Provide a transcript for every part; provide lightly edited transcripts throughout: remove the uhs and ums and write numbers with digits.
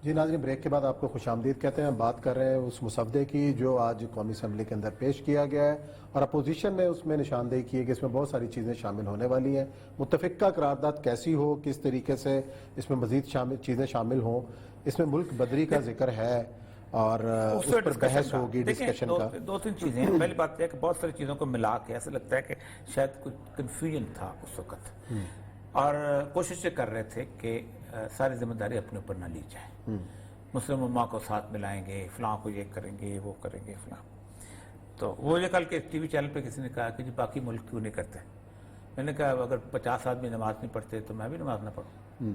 جی ناظرین، بریک کے بعد آپ کو خوش آمدید کہتے ہیں. ہم بات کر رہے ہیں اس مسودے کی جو آج قومی اسمبلی کے اندر پیش کیا گیا ہے اور اپوزیشن نے اس میں نشاندہی کی ہے کہ اس میں بہت ساری چیزیں شامل ہونے والی ہیں. متفقہ قرارداد کیسی ہو، کس طریقے سے اس میں مزید چیزیں شامل ہوں، اس میں ملک بدری کا ذکر ہے اور اس پر بحث ہوگی، ڈسکشن کا. دو تین چیزیں ہیں. پہلی بات یہ ہے کہ بہت ساری چیزوں کو ملا کے ایسا لگتا ہے کہ شاید کچھ کنفیوژن تھا اس وقت، اور کوشش کر رہے تھے کہ ساری ذمہ داری اپنے اوپر نہ لی جائے. مسلم امہ کو ساتھ ملائیں گے، فلاں کو یہ کریں گے، وہ کریں گے فلاں. تو وہ یہ کل کے ٹی وی چینل پہ کسی نے کہا کہ جی باقی ملک کیوں نہیں کرتے. میں نے کہا اگر 50 آدمی نماز نہیں پڑھتے تو میں بھی نماز نہ پڑھوں،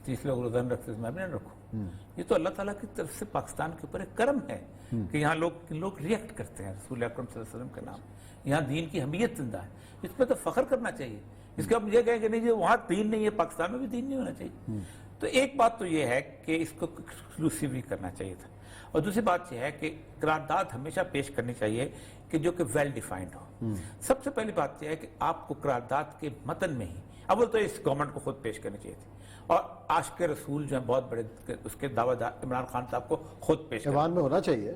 30 لوگ روزہ نہیں رکھتے تو میں بھی نہ رکھوں. یہ تو اللہ تعالیٰ کی طرف سے پاکستان کے اوپر ایک کرم ہے کہ یہاں لوگ ریئیکٹ کرتے ہیں رسول اکرم صلی اللہ علیہ وسلم کے نام. یہاں دین کی اہمیت زندہ ہے، اس پہ تو فخر کرنا چاہیے. اس کے ہم یہ کہیں کہ نہیں جی وہاں دین نہیں ہے، پاکستان میں بھی دین نہیں ہونا چاہیے. تو ایک بات تو یہ ہے کہ اس کو ایکسکلوسیولی کرنا چاہیے تھا، اور دوسری بات یہ ہے کہ قرارداد ہمیشہ پیش کرنی چاہیے کہ جو کہ ویل ڈیفائنڈ ہو. سب سے پہلی بات یہ ہے کہ آپ کو قرارداد کے متن میں ہی اول تو اس گورنمنٹ کو خود پیش کرنی چاہیے تھی، اور عاشق رسول جو ہیں بہت بڑے اس کے دعویٰ دار عمران خان صاحب کو خود پیش ایوان میں ہونا چاہیے،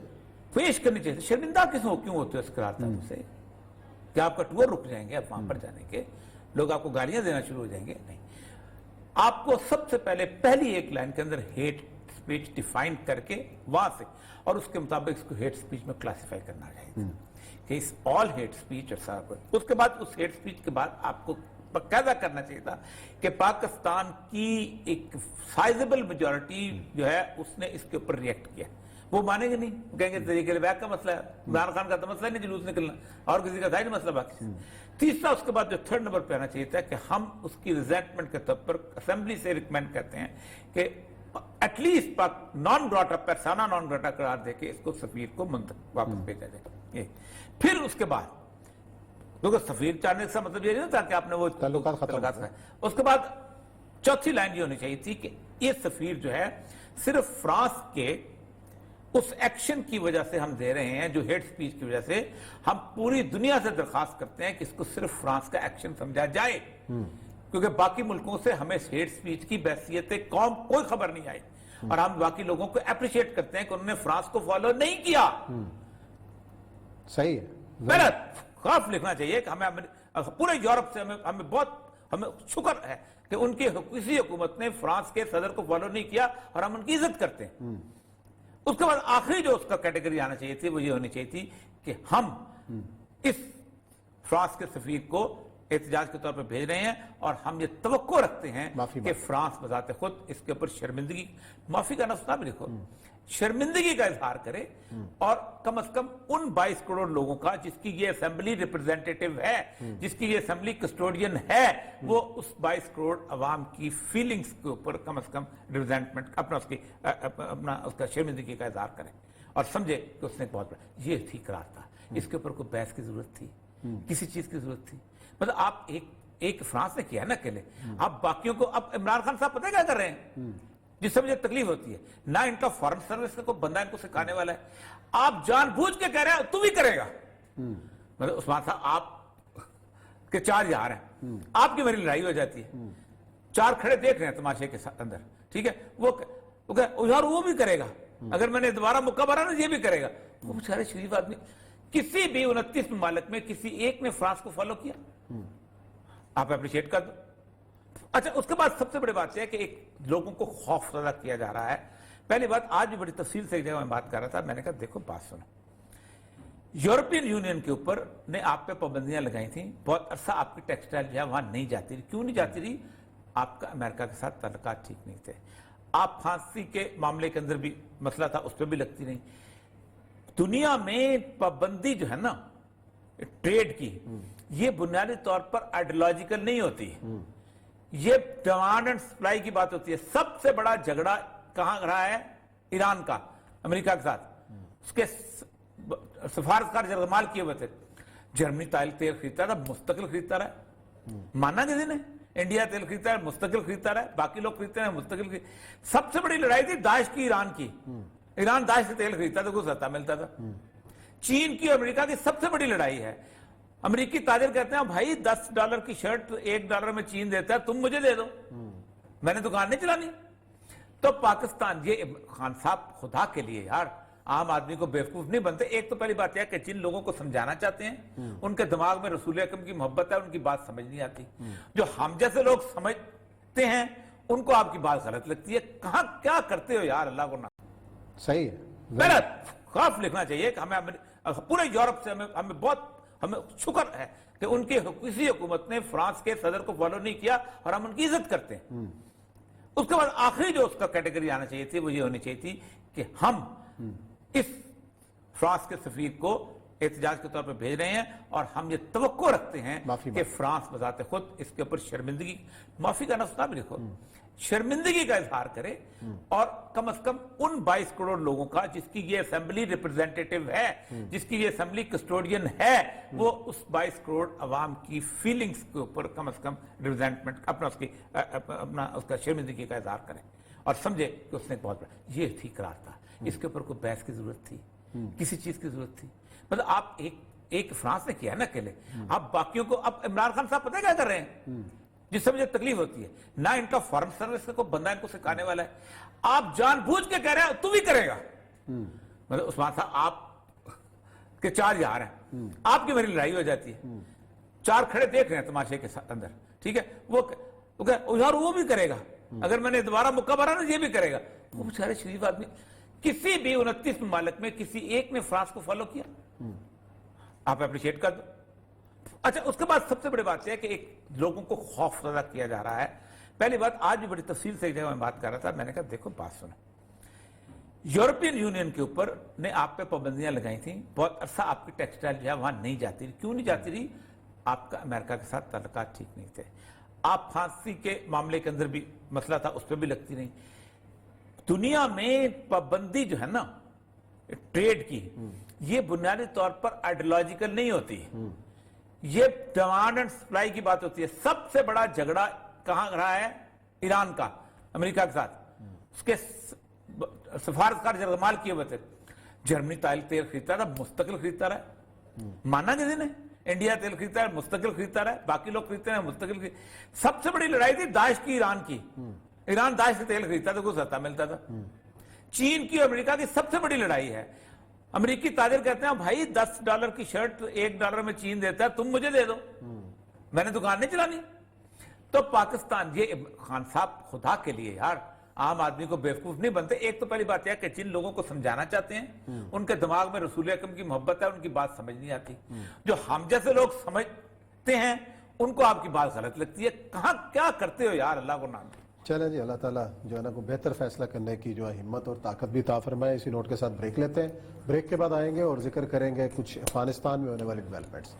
پیش کرنی چاہیے. شرمندہ کیوں ہوتے ہیں اس قرارداد سے؟ کیا آپ کا ٹور رک جائیں گے آپ وہاں پر جانے کے؟ لوگ آپ کو گالیاں دینا شروع ہو جائیں گے؟ نہیں. آپ کو سب سے پہلے پہلی ایک لائن کے اندر ہیٹ سپیچ ڈیفائن کر کے وہاں سے، اور اس کے مطابق اس کو ہیٹ سپیچ میں کلاسیفائی کرنا چاہیے کہ اس آل ہیٹ سپیچ اور سارا کچھ. اس کے بعد اس ہیٹ سپیچ کے بعد آپ کو باقاعدہ کرنا چاہیے تھا کہ پاکستان کی ایک سائزبل میجورٹی جو ہے اس نے اس کے اوپر ریئیکٹ کیا. وہ مانیں گے نہیں، وہ کہیں گے طریقے بیک کا مسئلہ ہے، عمران خان کا تو مسئلہ نہیں جلوس نکلنا، اور کسی کا تھا ہی نہیں مسئلہ باقی. تیسرا اس کے بعد جو تھرڈ نمبر پہ آنا چاہیے تھا کہ ہم اس کی ریزنٹمنٹ کے طور پر اسمبلی سے ریکمینڈ کرتے ہیں کہ ایٹ لیسٹ نان گراٹا پرسانا نان گراٹا قرار دے کے اس کو سفیر کو واپس بھیجا جائے. پھر اس کے بعد کیونکہ سفیر چاہنے کا مطلب یہ نہیں تھا کہ آپ نے وہ تعلقات ختم. اس کے بعد چوتھی لائن یہ ہونی چاہیے تھی کہ یہ سفیر جو ہے صرف فرانس کے اس ایکشن کی وجہ سے ہم دے رہے ہیں، جو ہیٹ سپیچ کی وجہ سے ہم پوری دنیا سے درخواست کرتے ہیں کہ اس کو صرف فرانس کا ایکشن سمجھا جائے، کیونکہ باقی ملکوں سے ہمیں ہیٹ سپیچ کی بحثیت قوم کوئی خبر نہیں آئی، اور ہم باقی لوگوں کو اپریشیٹ کرتے ہیں کہ انہوں نے فرانس کو فالو نہیں کیا. صحیح ہے، غلط خاص لکھنا چاہیے کہ ہمیں پورے یورپ سے ہمیں شکر ہے کہ ان کی کسی حکومت نے فرانس کے صدر کو فالو نہیں کیا، اور ہم ان کی عزت کرتے ہیں. اس کے بعد آخری جو اس کا کیٹیگری آنا چاہیے تھی وہ یہ ہونی چاہیے تھی کہ ہم اس فرانس کے سفیر کو احتجاج کے طور پر بھیج رہے ہیں، اور ہم یہ توقع رکھتے ہیں کہ فرانس بذات خود اس کے اوپر شرمندگی، معافی کا لفظ نہ بھی لکھو، شرمندگی کا اظہار کرے، اور کم از کم ان 22 کروڑ لوگوں کا جس کی یہ اسمبلی ریپرزینٹیٹو ہے، جس کی یہ اسمبلی کسٹوڈین ہے، وہ اس 22 کروڑ عوام کی فیلنگز کے اوپر کم از کم ریپرزینٹمنٹ اپنا اس کا شرمندگی کا اظہار کریں، اور سمجھے کہ اس نے بہت بڑا یہ تھی قرارداد. اس کے اوپر کوئی بحث کی ضرورت تھی؟ کسی چیز کی ضرورت تھی؟ مطلب آپ ایک فرانس نے کیا نا اکیلے، آپ باقیوں کو، اب عمران خان صاحب پتہ کیا کر رہے ہیں جس سے مجھے تکلیف ہوتی ہے، نہ ان کا فارن سروس کا کوئی بندہ ان کو سکھانے والا ہے، آپ جان بوجھ کے کہہ رہے ہیں تو بھی کرے گا. مطلب عثمان صاحب آپ کے 4 یار ہیں، آپ کی میری لڑائی ہو جاتی ہے، 4 کھڑے دیکھ رہے ہیں تماشے کے اندر، ٹھیک ہے، وہ بھی کرے گا، اگر میں نے دوبارہ موقع بھرا نا یہ بھی کرے گا. وہ بیچارے شریف آدمی، کسی بھی 29 ممالک میں کسی ایک نے فرانس کو فالو کیا؟ آپ اپریشیٹ کر دو. اچھا، اس کے بعد سب سے بڑی بات یہ ہے کہ ایک لوگوں کو خوف زدہ کیا جا رہا ہے. پہلی بات، آج بھی بڑی تفصیل سے جب میں بات کر رہا تھا، میں نے کہا دیکھو بات سنو، یورپین یونین کے اوپر نے آپ پہ پابندیاں لگائی تھیں، بہت عرصہ آپ کی ٹیکسٹائل جو ہے وہاں نہیں جاتی رہی. کیوں نہیں جاتی رہی؟ آپ کا امریکہ کے ساتھ تعلقات ٹھیک نہیں تھے، آپ پھانسی کے معاملے کے اندر بھی مسئلہ تھا، اس پہ بھی لگتی نہیں. دنیا میں پابندی جو ہے نا ٹریڈ کی، یہ بنیادی طور پر آئیڈیالوجیکل نہیں ہوتی، یہ ڈیمانڈ اینڈ سپلائی کی بات ہوتی ہے. سب سے بڑا جھگڑا کہاں رہا ہے؟ ایران کا امریکہ کے ساتھ. اس کے سفارتکار جرمال کیے ہوئے تھے. جرمنی تیل خریدتا رہا، مستقل خریدتا رہا، مانا کسی نے؟ انڈیا تیل خریدتا ہے، مستقل خریدتا رہا، باقی لوگ خریدتے ہیں مستقل. سب سے بڑی لڑائی تھی داعش کی، ایران کی. ایران داعش سے تیل خریدتا تھا، کچھ سستا ملتا تھا. چین کی اور امریکہ کی سب سے بڑی لڑائی ہے. امریکی تاجر کہتے ہیں بھائی $10 کی شرٹ $1 میں چین دیتا ہے، تم مجھے دے دو، میں نے دکان نہیں چلانی. تو پاکستان یہ خان صاحب خدا کے لیے یار عام آدمی کو بیوقوف نہیں بنتے. ایک تو پہلی بات یہ کہ جن لوگوں کو سمجھانا چاہتے ہیں ان کے دماغ میں رسول اکرم کی محبت ہے, ان کی بات سمجھ نہیں آتی. جو ہم جیسے لوگ سمجھتے ہیں ان کو آپ کی بات غلط لگتی ہے. کہاں کیا کرتے ہو یار, اللہ کو نہ صحیح ہے. غلط خوف لکھنا چاہیے کہ ہمیں پورے یورپ سے ہمیں شکر ہے کہ ان کی کسی حکومت نے فرانس کے صدر کو فالو نہیں کیا اور ہم ان کی عزت کرتے ہیں. اس کے بعد آخری جو اس کا کیٹیگری آنا چاہیے تھی وہ یہ ہونی چاہیے تھی کہ ہم اس فرانس کے سفیر کو احتجاج کے طور پر بھیج رہے ہیں اور ہم یہ توقع رکھتے ہیں کہ فرانس بذات خود اس کے اوپر شرمندگی, معافی کا لفظ نہ بھی لکھو, شرمندگی کا اظہار کرے اور کم از کم ان 22 کروڑ لوگوں کا جس کی یہ اسمبلی ریپرزینٹیٹو ہے, جس کی یہ اسمبلی کسٹوڈین ہے, وہ اس 22 کروڑ عوام کی فیلنگز کے اوپر کم از کم ریپرزینٹمنٹ اپنا اس کا شرمندگی کا اظہار کریں اور سمجھے کہ اس نے بہت بڑا یہ ٹھیک قرار تھا. اس کے اوپر کوئی بحث کی ضرورت تھی, کسی چیز کی ضرورت تھی؟ مطلب آپ ایک فرانس نے کیا ہے نا اکیلے, آپ باقیوں کو, اب عمران خان صاحب پتہ کیا کر رہے ہیں جس سے مجھے تکلیف ہوتی ہے, نہ ان کا فارم سروس کا کوئی بندہ ان کو سکھانے والا ہے, آپ جان بوجھ کے کہہ رہے ہیں تو بھی کرے گا. مطلب عثمان صاحب آپ کے 4 یار ہیں, آپ کی میری لڑائی ہو جاتی ہے, 4 کھڑے دیکھ رہے ہیں تماشے کے اندر, ٹھیک ہے, وہ بھی کرے گا, اگر میں نے دوبارہ موقع بھرا نا یہ بھی کرے گا. وہ بیچارے شریف آدمی, کسی بھی 29 ممالک میں کسی ایک نے فرانس کو فالو کیا, آپ اپریشیٹ کر دو. اچھا, اس کے بعد سب سے بڑی بات یہ ہے کہ ایک لوگوں کو خوف زدہ کیا جا رہا ہے. پہلی بات, آج بھی بڑی تفصیل سے ایک جگہ میں بات کر رہا تھا, میں نے کہا دیکھو بات سنیں, یورپین یونین کے اوپر نے آپ پہ پابندیاں لگائی تھیں, بہت عرصہ آپ کی ٹیکسٹائل جو ہے وہاں نہیں جاتی رہی. کیوں نہیں جاتی رہی؟ آپ کا امریکہ کے ساتھ تعلقات ٹھیک نہیں تھے. آپ پھانسی کے معاملے کے اندر بھی مسئلہ تھا, اس پہ بھی لگتی نہیں. دنیا میں پابندی جو ہے نا ٹریڈ کی, یہ بنیادی طور پر آئیڈیالوجیکل نہیں ہوتی, یہ ڈیمانڈ اینڈ سپلائی کی بات ہوتی ہے. سب سے بڑا جھگڑا کہاں رہا ہے؟ ایران کا امریکہ کے ساتھ. اس کے سفارتکار جرمال کیے ہوئے تھے. جرمنی تیل خریدتا رہا, مستقل خریدتا رہا, مانا کسی نے؟ انڈیا تیل خریدتا ہے, مستقل خریدتا رہا, باقی لوگ خریدتے ہیں مستقل. سب سے بڑی لڑائی تھی داعش کی ایران کی. ایران داعش سے تیل خریدتا تھا, کچھ سستا ملتا تھا. چین کی اور امریکہ کی سب سے بڑی لڑائی ہے. امریکی تاجر کہتے ہیں بھائی $10 کی شرٹ $1 میں چین دیتا ہے, تم مجھے دے دو, میں نے دکان نہیں چلانی. تو پاکستان یہ خان صاحب خدا کے لیے یار عام آدمی کو بیوقوف نہیں بنتے. ایک تو پہلی بات یہ کہ جن لوگوں کو سمجھانا چاہتے ہیں ان کے دماغ میں رسول اکرم کی محبت ہے, ان کی بات سمجھ نہیں آتی. جو ہم جیسے لوگ سمجھتے ہیں ان کو آپ کی بات غلط لگتی ہے. کہاں کیا کرتے ہو یار, اللہ کو نام. چلیں جی, اللہ تعالیٰ جو ہے نا کو بہتر فیصلہ کرنے کی جو ہے ہمت اور طاقت بھی عطا فرمائے. اسی نوٹ کے ساتھ بریک لیتے ہیں, بریک کے بعد آئیں گے اور ذکر کریں گے کچھ افغانستان میں ہونے والی ڈیولپمنٹس.